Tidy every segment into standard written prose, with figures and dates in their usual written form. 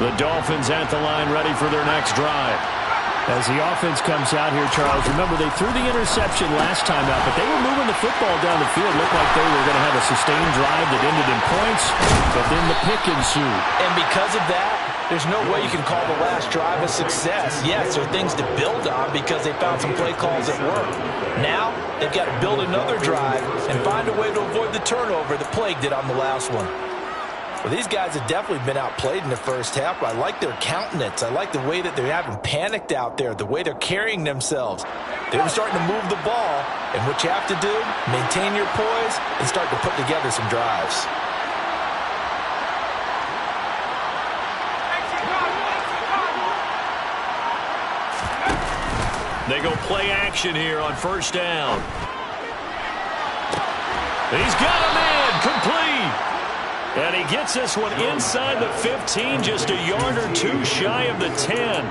The Dolphins at the line ready for their next drive. As the offense comes out here, Charles, remember they threw the interception last time out, but they were moving the football down the field. Looked like they were going to have a sustained drive that ended in points, but then the pick ensued. And because of that, there's no way you can call the last drive a success. Yes, there are things to build on because they found some play calls that work. Now, they've got to build another drive and find a way to avoid the turnover that plagued it on the last one. Well, these guys have definitely been outplayed in the first half. I like their countenance. I like the way that they haven't panicked out there, the way they're carrying themselves. They're starting to move the ball, and what you have to do, maintain your poise and start to put together some drives. They go play action here on first down. He's got a man complete. And he gets this one inside the 15, just a yard or two shy of the 10.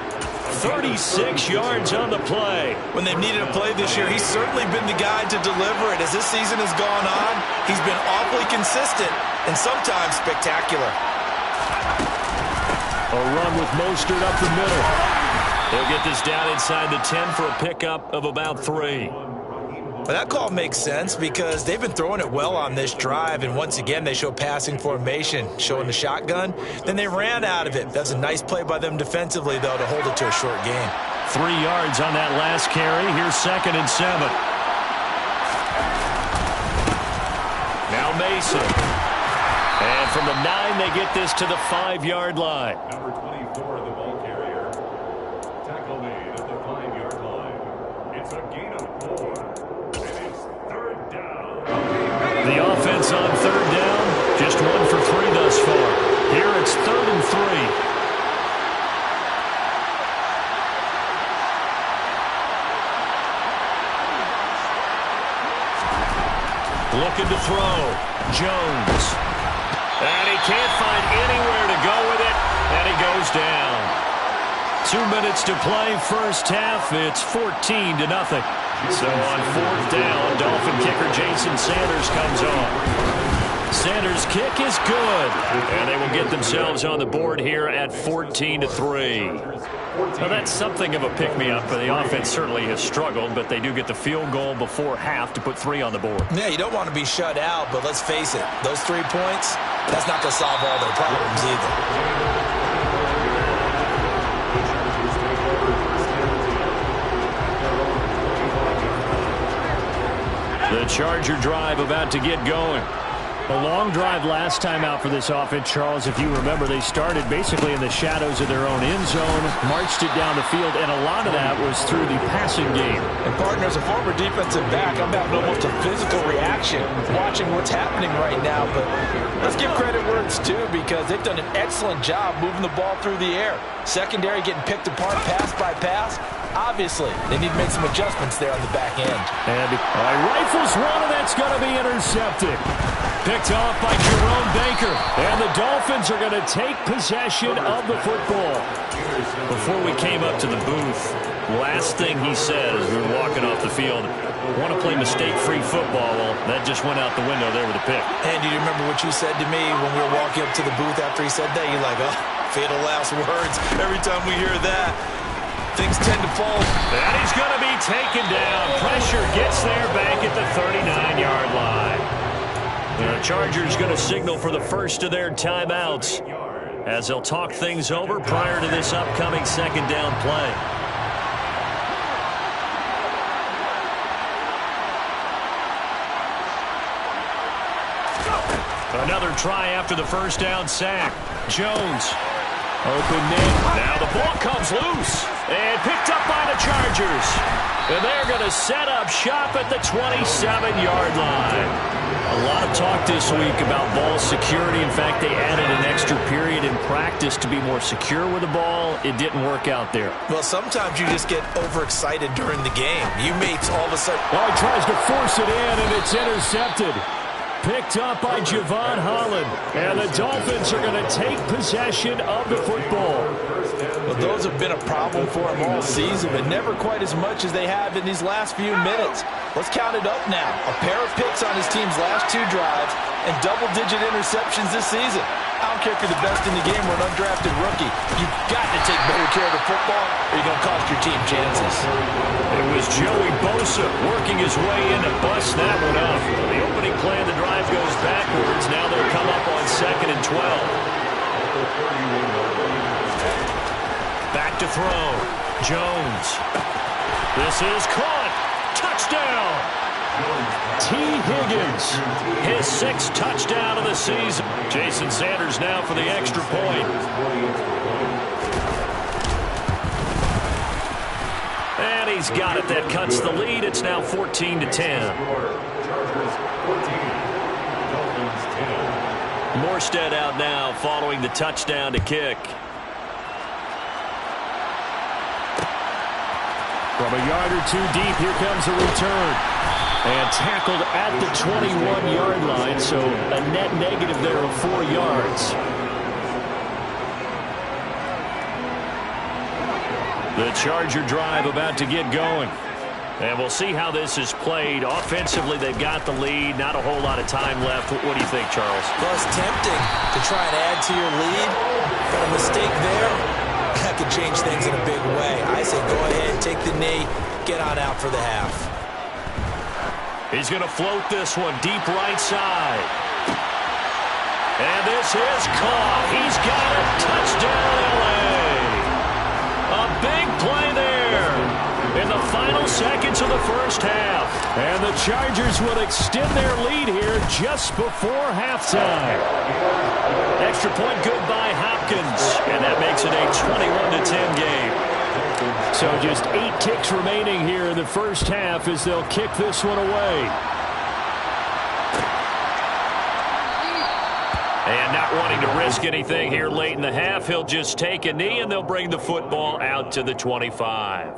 36 yards on the play. When they've needed a play this year, he's certainly been the guy to deliver it. As this season has gone on, he's been awfully consistent and sometimes spectacular. A run with Mostert up the middle. He'll get this down inside the 10 for a pickup of about 3. Well, that call makes sense because they've been throwing it well on this drive, and once again they show passing formation, showing the shotgun. Then they ran out of it. That's a nice play by them defensively, though, to hold it to a short game. 3 yards on that last carry. Here's 2nd and 7. Now Mason. And from the 9, they get this to the 5-yard line. Number 24, the ball carrier. Tackle made at the 5-yard line. It's a gain of 4. The offense on 3rd down, just 1 for 3 thus far. Here it's 3rd and 3. Looking to throw. Jones. And he can't find anywhere to go with it, and he goes down. 2 minutes to play first half. It's 14-0. So on 4th down, Dolphin kicker Jason Sanders comes on. Sanders' kick is good, and they will get themselves on the board here at 14-3. Now that's something of a pick-me-up, but the offense certainly has struggled, but they do get the field goal before half to put 3 on the board. Yeah, you don't want to be shut out, but let's face it, those 3 points, that's not going to solve all their problems either. The Charger drive about to get going. A long drive last time out for this offense, Charles. If you remember, they started basically in the shadows of their own end zone, marched it down the field, and a lot of that was through the passing game. And, partner, as a former defensive back, I'm having almost a physical reaction watching what's happening right now. But let's give credit where it's due because they've done an excellent job moving the ball through the air. Secondary getting picked apart pass by pass. Obviously, they need to make some adjustments there on the back end. And rifles one, and that's going to be intercepted. Picked off by Jerome Baker. And the Dolphins are going to take possession of the football. Before we came up to the booth, last thing he said as we were walking off the field, want to play mistake-free football. Well, that just went out the window there with a pick. And do you remember what you said to me when we were walking up to the booth after he said that? You're like, oh, fatal last words. Every time we hear that, things tend to fall. And he's going to be taken down. Pressure gets there back at the 39-yard line. The Chargers going to signal for the first of their timeouts as they'll talk things over prior to this upcoming 2nd down play. Another try after the first down sack. Jones. Open net. Now the ball comes loose and picked up by the Chargers. And they're going to set up shop at the 27-yard line. A lot of talk this week about ball security. In fact, they added an extra period in practice to be more secure with the ball. It didn't work out there. Well, sometimes you just get overexcited during the game. You mates all of a sudden. Oh, he tries to force it in, and it's intercepted. Picked up by Javon Holland. And the Dolphins are going to take possession of the football. Well, those have been a problem for him all season, but never quite as much as they have in these last few minutes. Let's count it up now. A pair of picks on his team's last 2 drives and double-digit interceptions this season. I don't care if you're the best in the game or an undrafted rookie. You've got to take better care of the football or you're going to cost your team chances. It was Joey Bosa working his way in to bust that one up. The opening play of the drive goes backwards. Now they'll come up on 2nd and 12. Back to throw. Jones. This is caught. Touchdown. T. Higgins, his 6th touchdown of the season. Jason Sanders now for the extra point. And he's got it. That cuts the lead. It's now 14-10. Morstead out now following the touchdown to kick. From a yard or two deep, here comes a return. And tackled at the 21-yard line, so a net negative there of 4 yards. The Charger drive about to get going. And we'll see how this is played. Offensively, they've got the lead. Not a whole lot of time left. What do you think, Charles? Well, it's tempting to try and add to your lead. But a mistake there, that could change things in a big way. I say go ahead, take the knee, get on out for the half. He's going to float this one deep right side. And this is caught. He's got a touchdown, L.A. A big play there in the final seconds of the first half. And the Chargers will extend their lead here just before halftime. Extra point good by Hopkins. And that makes it a 21-10 game. So just 8 ticks remaining here in the first half as they'll kick this one away. And not wanting to risk anything here late in the half, he'll just take a knee and they'll bring the football out to the 25.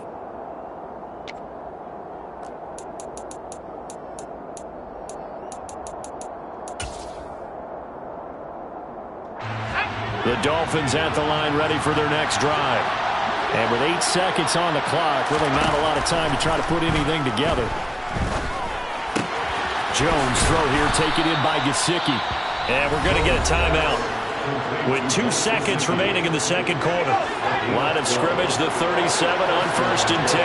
The Dolphins at the line ready for their next drive. And with 8 seconds on the clock, really not a lot of time to try to put anything together. Jones throw here, taken in by Gesicki. And we're going to get a timeout. With 2 seconds remaining in the second quarter. Line of scrimmage, the 37 on 1st and 10.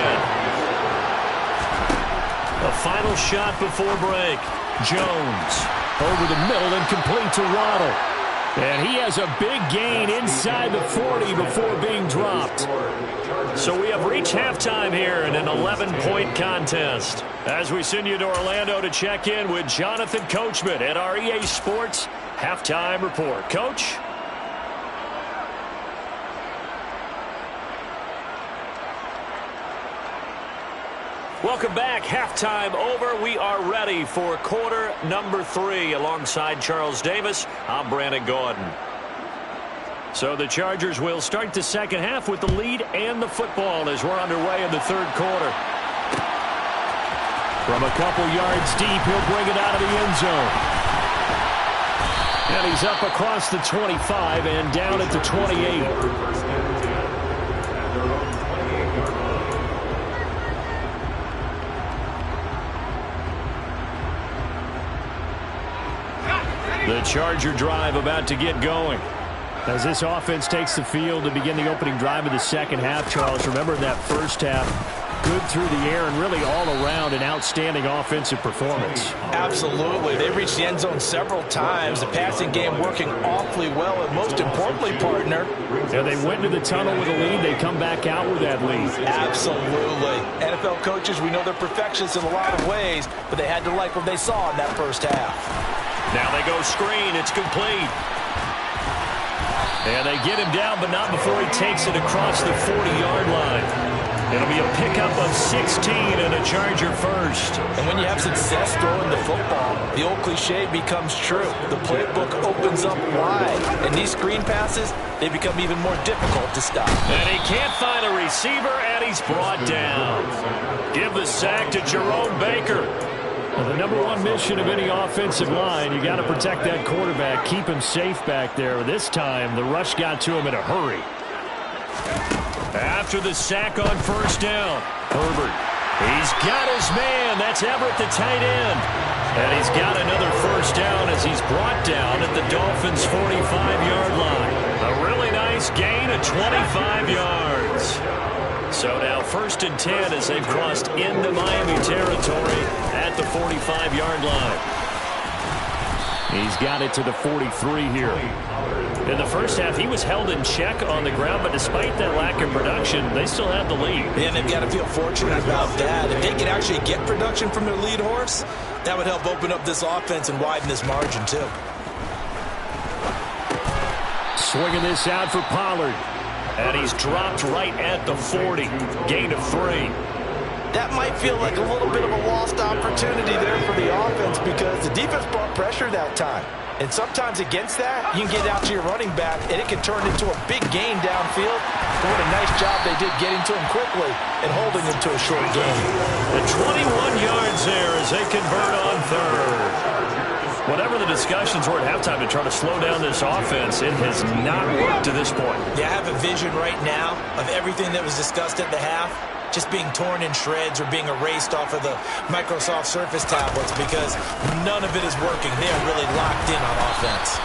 A final shot before break. Jones over the middle and complete to Waddle. And he has a big gain inside the 40 before being dropped. So we have reached halftime here in an 11-point contest. As we send you to Orlando to check in with Jonathan Coachman at our EA Sports Halftime Report. Coach? Welcome back. Halftime over. We are ready for quarter number 3. Alongside Charles Davis, I'm Brandon Gordon. So the Chargers will start the second half with the lead and the football as we're underway in the third quarter. From a couple yards deep, he'll bring it out of the end zone. And he's up across the 25 and down at the 28. The Charger drive about to get going. As this offense takes the field to begin the opening drive of the second half, Charles, remember in that first half, good through the air and really all around an outstanding offensive performance. Absolutely. They reached the end zone several times. The passing game working awfully well, and most importantly, partner. Yeah, they went to the tunnel with a lead. They come back out with that lead. Absolutely. NFL coaches, we know they're perfectionists in a lot of ways, but they had to like what they saw in that first half. Now they go screen. It's complete. And they get him down, but not before he takes it across the 40-yard line. It'll be a pickup of 16 and a Charger first. And when you have success throwing the football, the old cliche becomes true. The playbook opens up wide. And these screen passes, they become even more difficult to stop. And he can't find a receiver, and he's brought down. Give the sack to Jerome Baker. Well, the number one mission of any offensive line, you got to protect that quarterback, keep him safe back there. This time, the rush got to him in a hurry. After the sack on first down, Herbert. He's got his man. That's Everett, the tight end. And he's got another first down as he's brought down at the Dolphins' 45-yard line. A really nice gain of 25 yards. So now 1st and 10 as they've crossed into Miami territory at the 45-yard line. He's got it to the 43 here. In the first half, he was held in check on the ground, but despite that lack of production, they still have the lead. And they've got to feel fortunate about that. If they could actually get production from their lead horse, that would help open up this offense and widen this margin, too. Swinging this out for Pollard. And he's dropped right at the 40. Gain of 3. That might feel like a little bit of a lost opportunity there for the offense because the defense brought pressure that time. And sometimes against that, you can get out to your running back, and it can turn into a big gain downfield. But what a nice job they did getting to him quickly and holding him to a short gain. The 21 yards there as they convert on 3rd. Whatever the discussions were at halftime to try to slow down this offense, it has not worked to this point. Yeah, I have a vision right now of everything that was discussed at the half just being torn in shreds or being erased off of the Microsoft Surface tablets because none of it is working. They are really locked in on offense.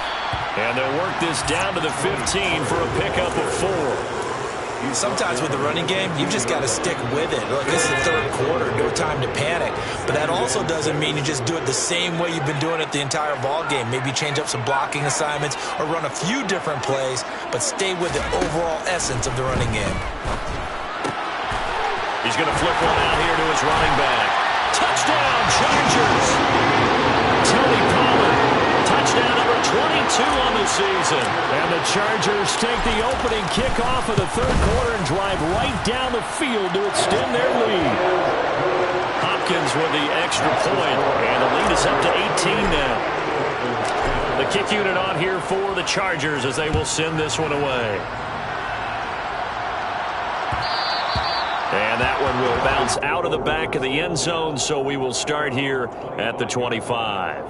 And they'll work this down to the 15 for a pickup of 4. Sometimes with the running game, you've just got to stick with it. Look, this is the 3rd quarter, no time to panic. But that also doesn't mean you just do it the same way you've been doing it the entire ball game. Maybe change up some blocking assignments or run a few different plays, but stay with the overall essence of the running game. He's going to flip one out here to his running back. Touchdown, Chargers! Tony Pollard, touchdown number 22 on the season. And the Chargers take the opening kickoff of the 3rd quarter and drive right down the field to extend their lead. Hopkins with the extra point, and the lead is up to 18 now. The kick unit on here for the Chargers as they will send this one away. And that one will bounce out of the back of the end zone, so we will start here at the 25.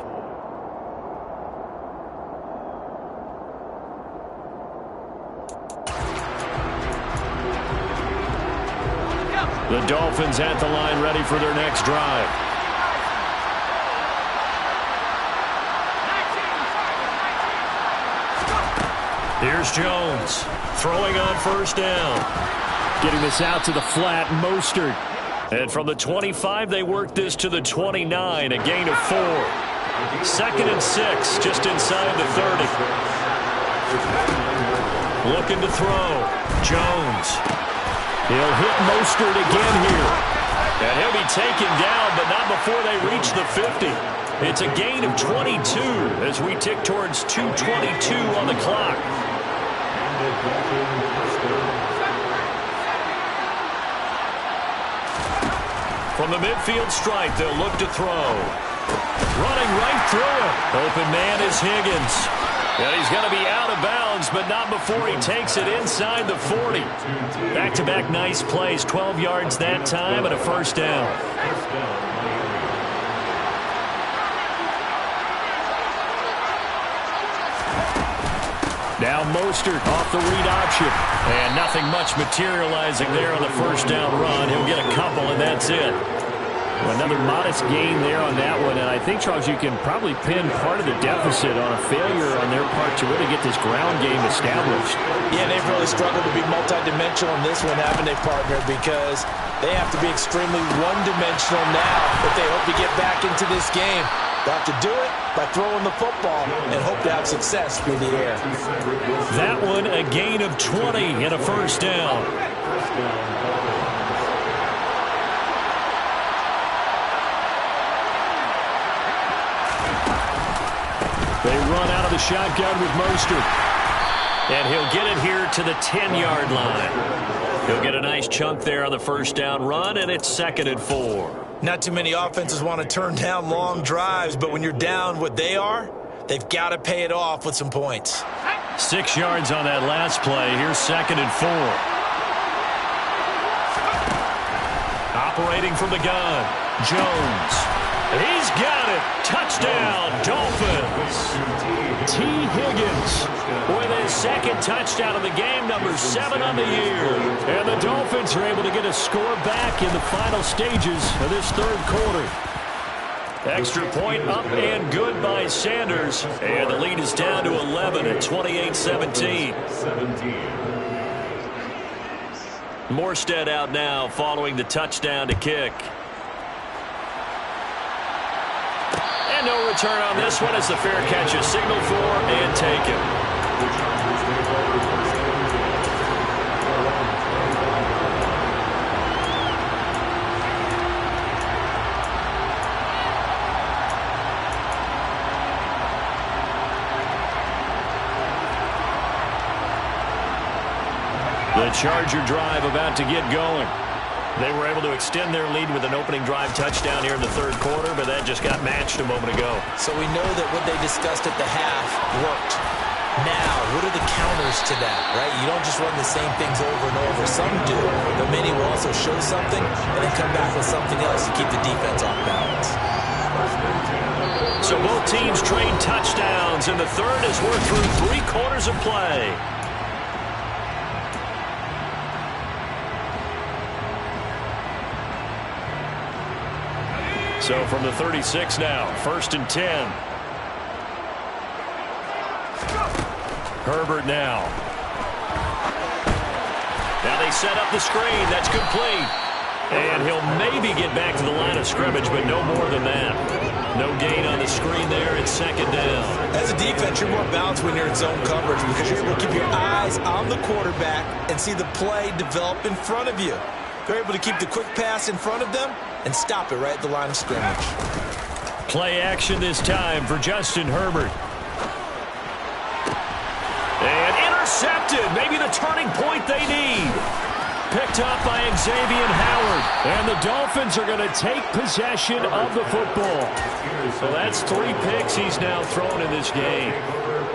The Dolphins at the line ready for their next drive. Here's Jones throwing on 1st down. Getting this out to the flat, Mostert. And from the 25, they work this to the 29, a gain of 4. 2nd and 6, just inside the 30. Looking to throw. Jones. He'll hit Mostert again here. And he'll be taken down, but not before they reach the 50. It's a gain of 22 as we tick towards 2:22 on the clock. From the midfield stripe, they'll look to throw. Running right through it. Open man is Higgins. And he's going to be out of bounds, but not before he takes it inside the 40. Back-to-back nice plays, 12 yards that time and a 1st down. Now Mostert off the read option. And nothing much materializing there on the 1st down run. He'll get a couple, and that's it. Another modest gain there on that one. And I think, Charles, you can probably pin part of the deficit on a failure on their part to really get this ground game established. Yeah, they've really struggled to be multidimensional in this one, haven't they, partner? Because they have to be extremely one-dimensional now if they hope to get back into this game. They'll have to do it by throwing the football and hope to have success through the air. That one, a gain of 20 and a 1st down. They run out of the shotgun with Mostert. And he'll get it here to the 10-yard line. He'll get a nice chunk there on the 1st down run, and it's 2nd and 4. Not too many offenses want to turn down long drives, but when you're down what they are, they've got to pay it off with some points. 6 yards on that last play. Here's 2nd and 4. Operating from the gun, Jones. He's got it. Touchdown, Dolphins. T. Higgins with his 2nd touchdown of the game, number 7 on the year. And the Dolphins are able to get a score back in the final stages of this 3rd quarter. Extra point up and good by Sanders. And the lead is down to 11 at 28-17. Morstead out now following the touchdown to kick. And no return on this one as the fair catch is signaled for and taken. The Charger drive about to get going. They were able to extend their lead with an opening drive touchdown here in the third quarter, but that just got matched a moment ago. So we know that what they discussed at the half worked. Now, what are the counters to that, right? You don't just run the same things over and over. Some do, but many will also show something and then come back with something else to keep the defense off balance. So both teams trade touchdowns, and the third as we're through 3 quarters of play. So from the 36 now, 1st and 10. Herbert now. Now they set up the screen. That's complete. And he'll maybe get back to the line of scrimmage, but no more than that. No gain on the screen there. It's 2nd down. As a defense, you're more balanced when you're in zone coverage because you're able to keep your eyes on the quarterback and see the play develop in front of you. They're able to keep the quick pass in front of them and stop it right at the line of scrimmage. Play action this time for Justin Herbert. And intercepted. Maybe the turning point they need. Picked up by Xavier Howard. And the Dolphins are going to take possession of the football. So that's 3 picks he's now thrown in this game.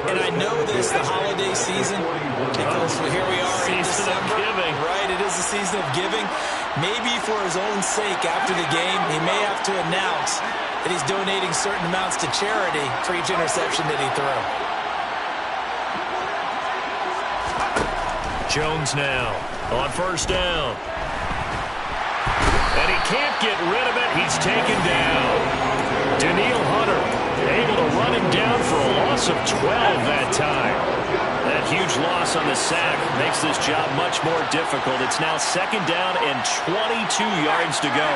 And I know this, the holiday season, because here we are in December, right? It is the season of giving. Maybe for his own sake after the game, he may have to announce that he's donating certain amounts to charity for each interception that he threw. Jones now on 1st down. And he can't get rid of it. He's taken down. Daniil Hunter able to run him down for a loss of 12 that time. That huge loss on the sack makes this job much more difficult. It's now 2nd down and 22 yards to go.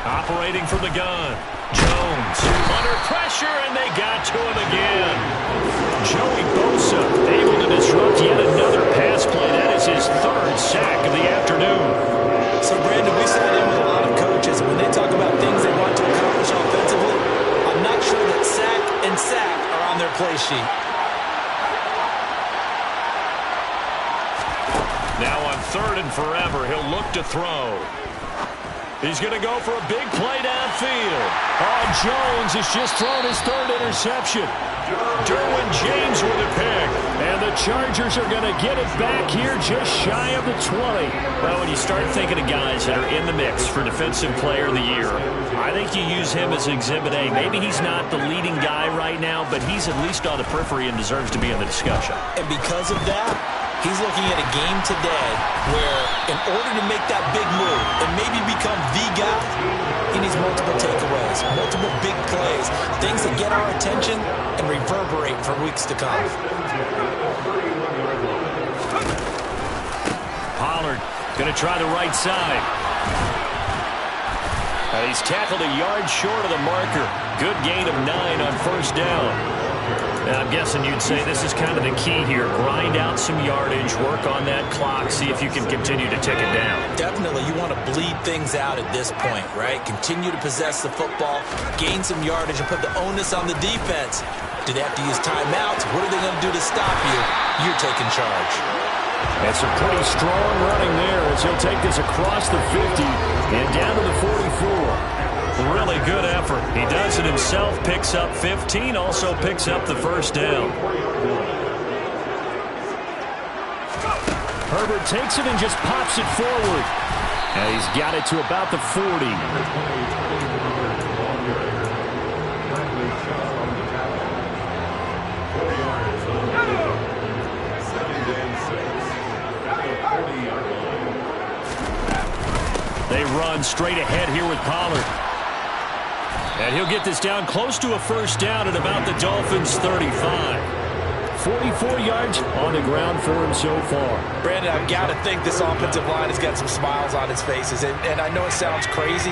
Operating from the gun. Jones under pressure, and they got to him again. Joey Bosa able to disrupt yet another pass play. That is his 3rd sack of the afternoon. So, Brandon, we sat in with a lot of coaches. When they talk about things they want to accomplish offensively, I'm not sure that sack and sack are on their play sheet. Now on 3rd and forever, he'll look to throw. He's going to go for a big play downfield. Oh, Jones has just thrown his 3rd interception. Derwin James with a pick. And the Chargers are going to get it back here just shy of the 20. Well, when you start thinking of guys that are in the mix for Defensive Player of the Year, I think you use him as Exhibit A. Maybe he's not the leading guy right now, but he's at least on the periphery and deserves to be in the discussion. And because of that, he's looking at a game today where in order to make that big move and maybe become the guy, he needs multiple takeaways, multiple big plays, things that get our attention and reverberate for weeks to come. Pollard going to try the right side. And he's tackled a yard short of the marker. Good gain of 9 on 1st down. Now, I'm guessing you'd say this is kind of the key here. Grind out some yardage, work on that clock, see if you can continue to tick it down. Definitely, you want to bleed things out at this point, right? Continue to possess the football, gain some yardage, and put the onus on the defense. Do they have to use timeouts? What are they going to do to stop you? You're taking charge. That's a pretty strong running there as he'll take this across the 50 and down to the 44. Really good effort. He does it himself, picks up 15, also picks up the 1st down. Herbert takes it and just pops it forward. And he's got it to about the 40. They run straight ahead here with Pollard. And he'll get this down close to a first down at about the Dolphins' 35. 44 yards on the ground for him so far. Brandon, I've got to think this offensive line has got some smiles on its faces. And I know it sounds crazy,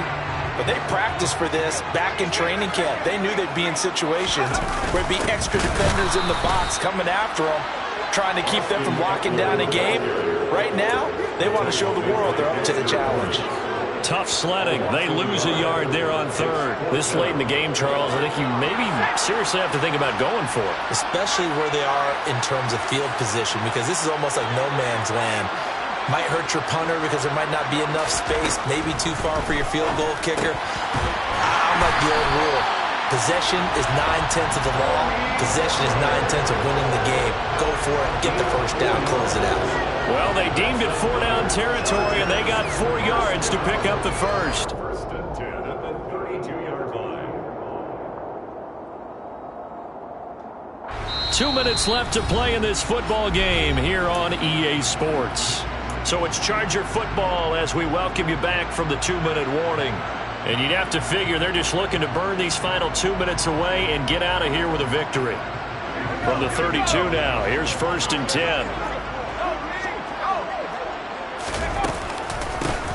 but they practiced for this back in training camp. They knew they'd be in situations where it'd be extra defenders in the box coming after them, trying to keep them from locking down a game. Right now, they want to show the world they're up to the challenge. Tough sledding. They lose a yard there on third. This late in the game, Charles, I think you maybe seriously have to think about going for it. Especially where they are in terms of field position, because this is almost like no man's land. Might hurt your punter because there might not be enough space, maybe too far for your field goal kicker. I'm like the old rule. Possession is 9/10 of the law. Possession is 9/10 of winning the game. Go for it, get the first down, close it out. Well, they deemed it 4-down territory, and they got 4 yards to pick up the first. First and 10 at the 32-yard line. 2 minutes left to play in this football game here on EA Sports. So it's Charger football as we welcome you back from the 2-minute warning. And you'd have to figure they're just looking to burn these final 2 minutes away and get out of here with a victory. From the 32 now, here's first and 10.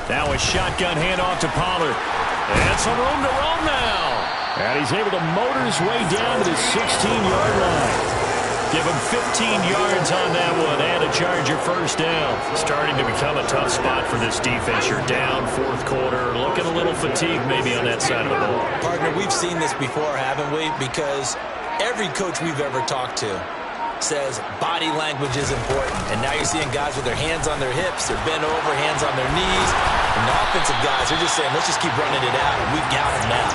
Now a shotgun handoff to Pollard. And some room to roam now. And he's able to motor his way down to the 16-yard line. Give him 15 yards on that one and a Charger first down. Starting to become a tough spot for this defense. You're down fourth quarter, looking a little fatigued maybe on that side of the ball. Partner, we've seen this before, haven't we? Because every coach we've ever talked to says body language is important. And now you're seeing guys with their hands on their hips, they're bent over, hands on their knees. And the offensive guys are just saying, let's just keep running it out, and we've got them now.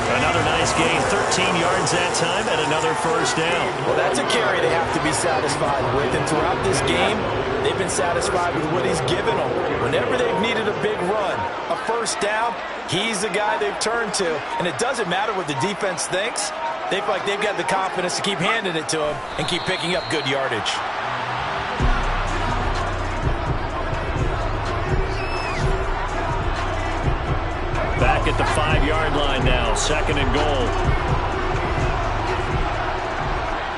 Another nice gain, 13 yards that time, and another first down. Well, that's a carry they have to be satisfied with. And throughout this game, they've been satisfied with what he's given them. Whenever they've needed a big run, a first down, he's the guy they've turned to. And it doesn't matter what the defense thinks. They feel like they've got the confidence to keep handing it to him and keep picking up good yardage. Back at the 5-yard line now, second and goal.